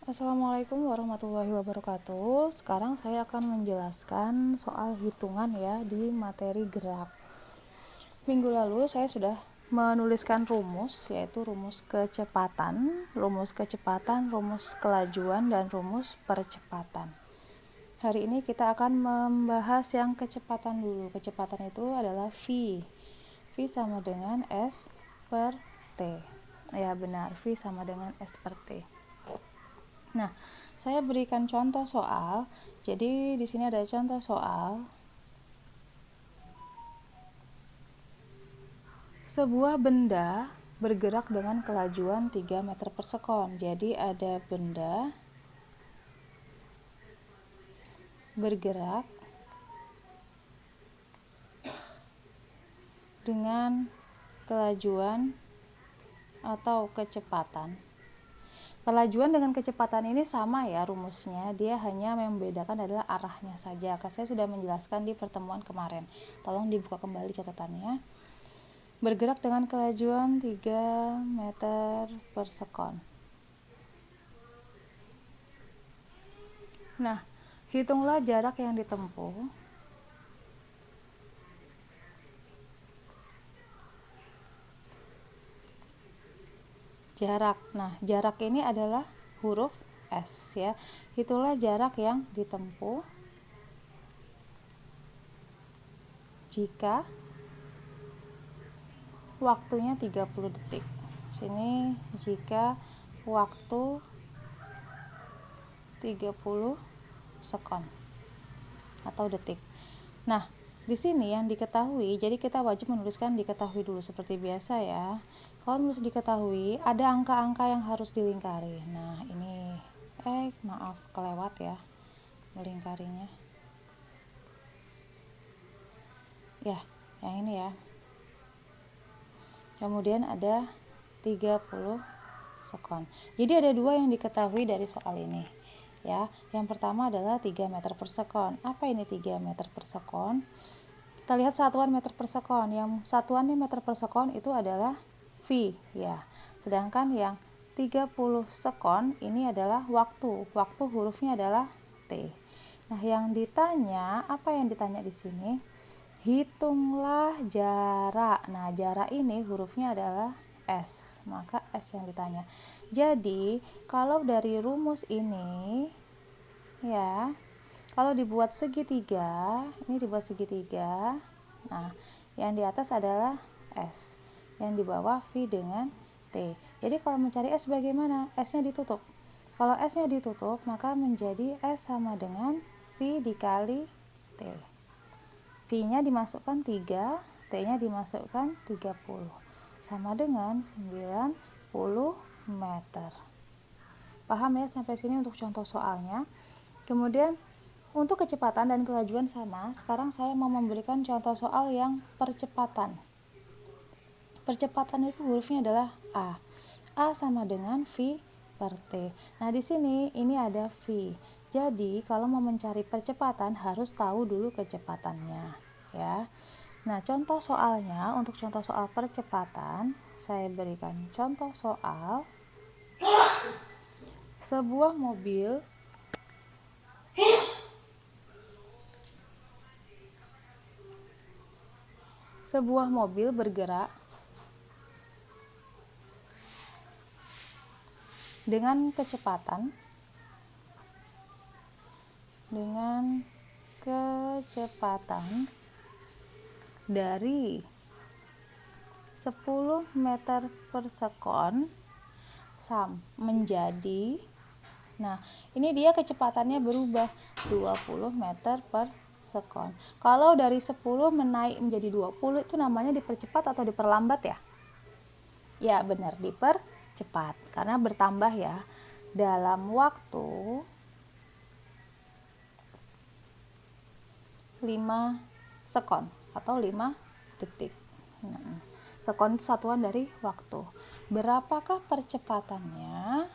Assalamualaikum warahmatullahi wabarakatuh. Sekarang saya akan menjelaskan soal hitungan ya di materi gerak. Minggu lalu saya sudah menuliskan rumus, yaitu rumus kecepatan, rumus kelajuan, dan rumus percepatan. Hari ini kita akan membahas yang kecepatan dulu. Kecepatan itu adalah V. V sama dengan S per T. Ya benar, V sama dengan S per T. Nah, saya berikan contoh soal. Jadi di sini ada contoh soal. Sebuah benda bergerak dengan kelajuan 3 meter per sekon. Jadi ada benda bergerak dengan kelajuan atau kecepatan. Kelajuan dengan kecepatan ini sama ya rumusnya, dia hanya membedakan adalah arahnya saja. Saya sudah menjelaskan di pertemuan kemarin. Tolong dibuka kembali catatannya. Bergerak dengan kelajuan 3 meter per sekon. Nah, hitunglah jarak yang ditempuh. Jarak. Nah, jarak ini adalah huruf S ya. Itulah jarak yang ditempuh jika waktunya 30 detik. Sini jika waktu 30 sekon atau detik. Nah, di sini yang diketahui, jadi kita wajib menuliskan diketahui dulu seperti biasa ya. Kalau menulis diketahui, ada angka-angka yang harus dilingkari. Nah, ini maaf kelewat ya melingkarinya. Ya, yang ini ya. Kemudian ada 30 sekon. Jadi ada dua yang diketahui dari soal ini. Ya, yang pertama adalah 3 meter per sekon. Apa ini 3 meter per sekon? Kita lihat satuan meter per sekon. Yang satuannya meter per sekon itu adalah V ya. Sedangkan yang 30 sekon ini adalah waktu. Waktu hurufnya adalah T. Nah, yang ditanya, apa yang ditanya di sini? Hitunglah jarak. Nah, jarak ini hurufnya adalah S. Maka S yang ditanya. Jadi, kalau dari rumus ini ya, kalau dibuat segitiga, ini dibuat segitiga. Nah, yang di atas adalah S. Yang di bawah V dengan T. Jadi kalau mencari S bagaimana? S-nya ditutup. Kalau S-nya ditutup, maka menjadi S sama dengan V dikali T. V-nya dimasukkan 3, T-nya dimasukkan 30. Sama dengan 90 meter. Paham ya sampai sini untuk contoh soalnya? Kemudian untuk kecepatan dan kelajuan sama. Sekarang saya mau memberikan contoh soal yang percepatan. Percepatan itu hurufnya adalah A. A sama dengan V per T. Nah, di sini ini ada V. Jadi, kalau mau mencari percepatan harus tahu dulu kecepatannya, ya. Nah, contoh soalnya untuk contoh soal percepatan, saya berikan contoh soal sebuah mobil bergerak dengan kecepatan dari 10 meter per sekon menjadi, nah ini dia kecepatannya berubah 20 meter per sekon. Kalau dari 10 menaik menjadi 20 itu namanya dipercepat atau diperlambat ya? Ya benar, dipercepat karena bertambah ya dalam waktu 5 sekon atau 5 detik. Nah, sekon itu satuan dari waktu. Berapakah percepatannya?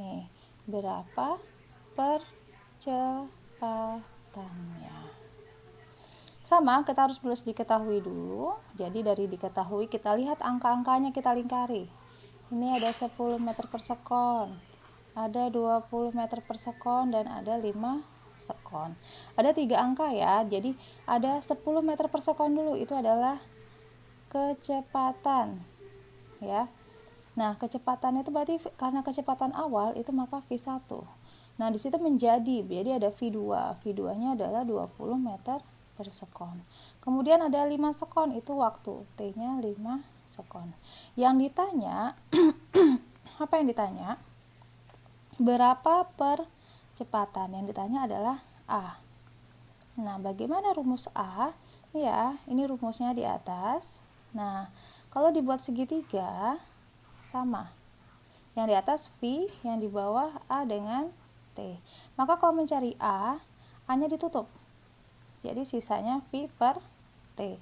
Nih, berapa percepatannya? Sama, kita harus diketahui dulu. Jadi dari diketahui kita lihat angka-angkanya kita lingkari. Ini ada 10 meter per sekon, ada 20 meter per sekon, dan ada 5 sekon. Ada 3 angka ya, jadi ada 10 meter per sekon dulu, itu adalah kecepatan ya. Nah, kecepatan itu berarti karena kecepatan awal itu maka V1. Nah, di situ jadi ada V2. V2-nya adalah 20 meter per sekon. Kemudian ada 5 sekon, itu waktu. T-nya 5 sekon. Yang ditanya, apa yang ditanya? Berapa percepatan? Yang ditanya adalah A. Nah, bagaimana rumus A? Ya, ini rumusnya di atas. Nah, kalau dibuat segitiga, sama. Yang di atas V, yang di bawah A dengan T. Maka kalau mencari A, A-nya ditutup. Jadi sisanya V per T.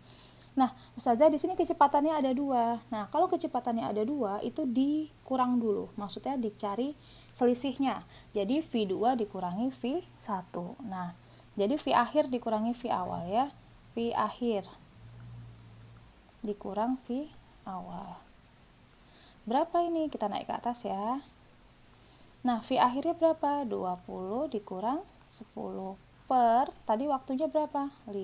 Nah, Ustazah di sini kecepatannya ada 2. Nah, kalau kecepatannya ada 2, itu dikurang dulu. Maksudnya dicari selisihnya. Jadi V2 dikurangi V1. Nah, jadi V akhir dikurangi V awal ya. V akhir dikurang V awal. Berapa ini? Kita naik ke atas ya. Nah, V akhirnya berapa? 20 dikurang 10 per, tadi waktunya berapa? 5.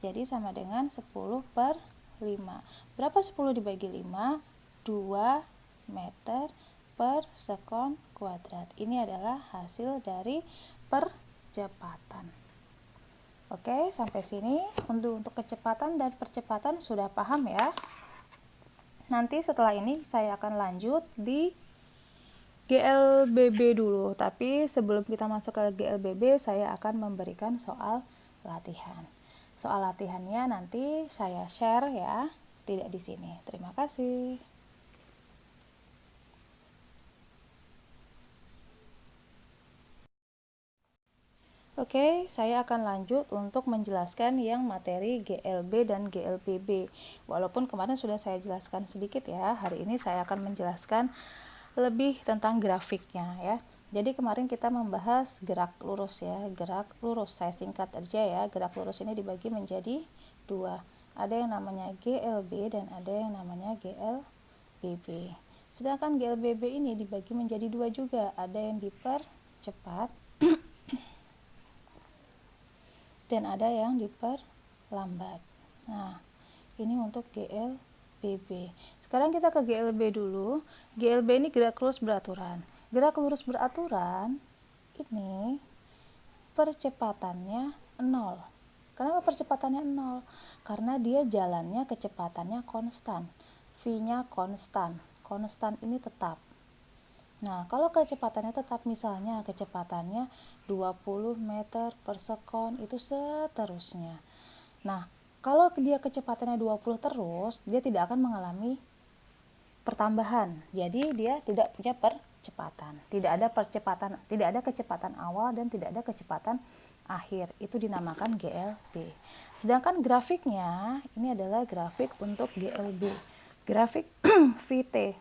Jadi sama dengan 10 per 5. Berapa 10 dibagi 5? 2 meter per sekon kuadrat. Ini adalah hasil dari percepatan. Oke, sampai sini untuk kecepatan dan percepatan sudah paham ya. Nanti setelah ini saya akan lanjut di GLBB dulu, tapi sebelum kita masuk ke GLBB saya akan memberikan soal latihan. Soal latihannya nanti saya share ya, tidak di sini. Terima kasih. Oke, saya akan lanjut untuk menjelaskan yang materi GLB dan GLBB. Walaupun kemarin sudah saya jelaskan sedikit ya, hari ini saya akan menjelaskan lebih tentang grafiknya ya. Jadi kemarin kita membahas gerak lurus ya, gerak lurus. Saya singkat aja ya, gerak lurus ini dibagi menjadi 2. Ada yang namanya GLB dan ada yang namanya GLBB. Sedangkan GLBB ini dibagi menjadi 2 juga, ada yang dipercepat dan ada yang diperlambat. Nah, ini untuk GLBB. Sekarang kita ke GLB dulu. GLB ini gerak lurus beraturan. Gerak lurus beraturan ini percepatannya 0. Kenapa percepatannya 0? Karena dia jalannya kecepatannya konstan. V-nya konstan. Konstan ini tetap. Nah, kalau kecepatannya tetap, misalnya kecepatannya 20 meter per sekon, itu seterusnya. Nah, kalau dia kecepatannya 20 terus, dia tidak akan mengalami pertambahan. Jadi dia tidak punya percepatan. Tidak ada kecepatan awal dan tidak ada kecepatan akhir. Itu dinamakan GLB. Sedangkan grafiknya, ini adalah grafik untuk GLB. Grafik VT.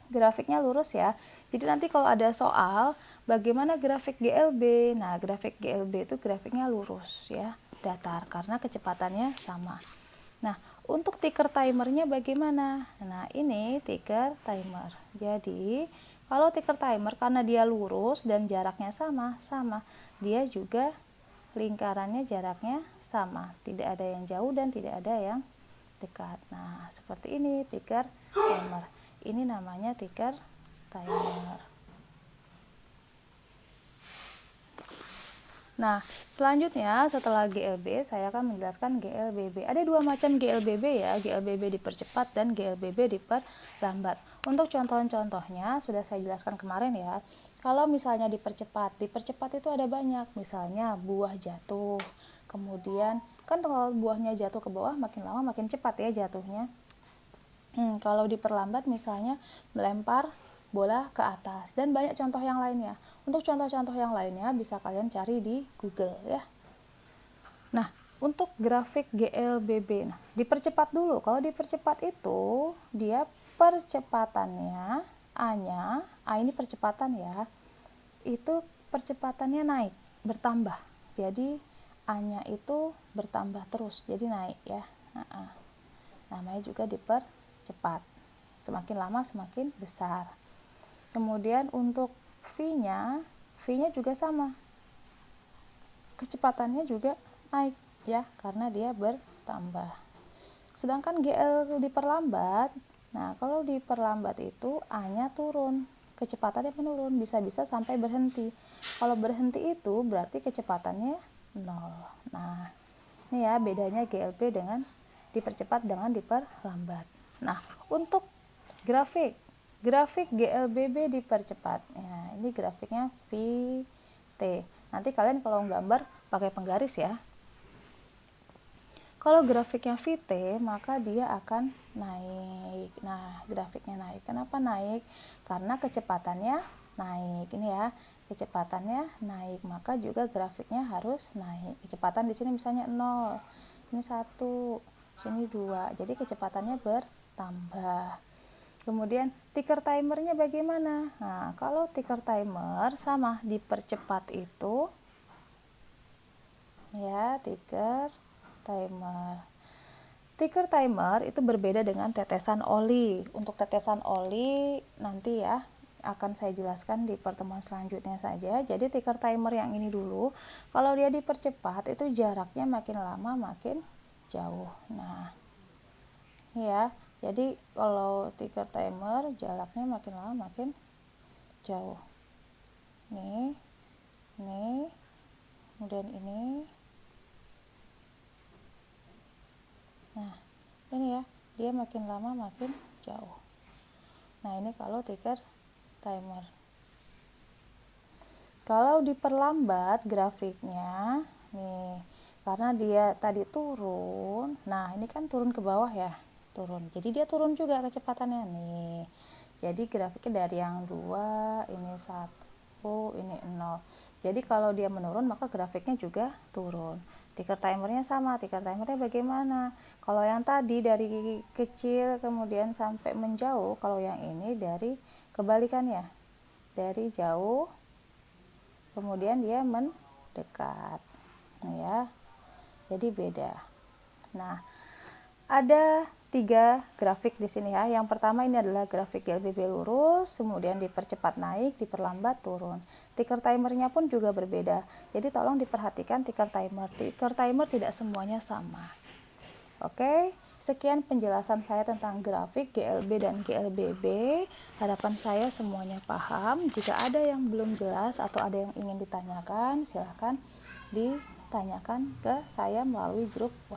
Grafiknya lurus ya. Jadi nanti kalau ada soal bagaimana grafik GLB, nah grafik GLB itu grafiknya lurus ya, datar karena kecepatannya sama. Nah, untuk ticker timernya bagaimana? Nah, ini ticker timer. Jadi kalau ticker timer karena dia lurus dan jaraknya sama, dia juga lingkarannya jaraknya sama, tidak ada yang jauh dan tidak ada yang dekat. Nah, seperti ini ticker timer. Ini namanya ticker timer. Nah, selanjutnya setelah GLB saya akan menjelaskan GLBB. Ada 2 macam GLBB ya, GLBB dipercepat dan GLBB diperlambat. Untuk contoh-contohnya sudah saya jelaskan kemarin ya. Kalau misalnya dipercepat itu ada banyak. Misalnya buah jatuh, kemudian kan kalau buahnya jatuh ke bawah makin lama makin cepat ya jatuhnya. Kalau diperlambat misalnya melempar bola ke atas dan banyak contoh yang lainnya. Untuk contoh-contoh yang lainnya bisa kalian cari di Google ya. Nah, untuk grafik GLBB, nah dipercepat dulu. Kalau dipercepat itu dia percepatannya A-nya, A ini percepatan ya. Itu percepatannya naik, bertambah. Jadi A-nya itu bertambah terus, jadi naik ya. Namanya juga dipercepat. semakin lama semakin besar. Kemudian untuk V-nya juga sama, kecepatannya juga naik ya, karena dia bertambah. Sedangkan GL diperlambat, nah kalau diperlambat itu A-nya turun, kecepatannya menurun, bisa-bisa sampai berhenti. Kalau berhenti itu berarti kecepatannya 0. Nah, ini ya bedanya GLB dengan dipercepat dengan diperlambat. Nah, untuk grafik GLBB dipercepat. Ya, ini grafiknya VT. Nanti kalian kalau gambar pakai penggaris ya. Kalau grafiknya VT, maka dia akan naik. Nah, grafiknya naik. Kenapa naik? Karena kecepatannya naik. Ini ya, kecepatannya naik, maka juga grafiknya harus naik. Kecepatan di sini misalnya 0, ini 1, sini 2. Jadi kecepatannya bertambah. Kemudian ticker timernya bagaimana? Nah, kalau ticker timer sama dipercepat itu ya, ticker timer itu berbeda dengan tetesan oli. Untuk tetesan oli nanti ya akan saya jelaskan di pertemuan selanjutnya saja. Jadi ticker timer yang ini dulu, kalau dia dipercepat itu jaraknya makin lama makin jauh. Nah, ya, jadi kalau ticker timer jaraknya makin lama makin jauh. Nih, kemudian ini. Nah, ini ya, dia makin lama makin jauh. Nah, ini kalau ticker timer. Kalau diperlambat grafiknya, nih, karena dia tadi turun, nah ini kan turun ke bawah ya, turun. Jadi dia turun juga kecepatannya nih. Jadi grafiknya dari yang 2, ini 1, ini 0. Jadi kalau dia menurun maka grafiknya juga turun. Ticker timernya sama, ticker timernya bagaimana? Kalau yang tadi dari kecil kemudian sampai menjauh, kalau yang ini dari kebalikannya, dari jauh kemudian dia mendekat ya, jadi beda. Nah, ada 3 grafik di sini ya. Yang pertama ini adalah grafik GLBB lurus, kemudian dipercepat naik, diperlambat turun. Ticker timernya pun juga berbeda, jadi tolong diperhatikan ticker timer tidak semuanya sama. Oke, sekian penjelasan saya tentang grafik GLB dan GLBB. Harapan saya semuanya paham. Jika ada yang belum jelas atau ada yang ingin ditanyakan, silahkan ditanyakan ke saya melalui grup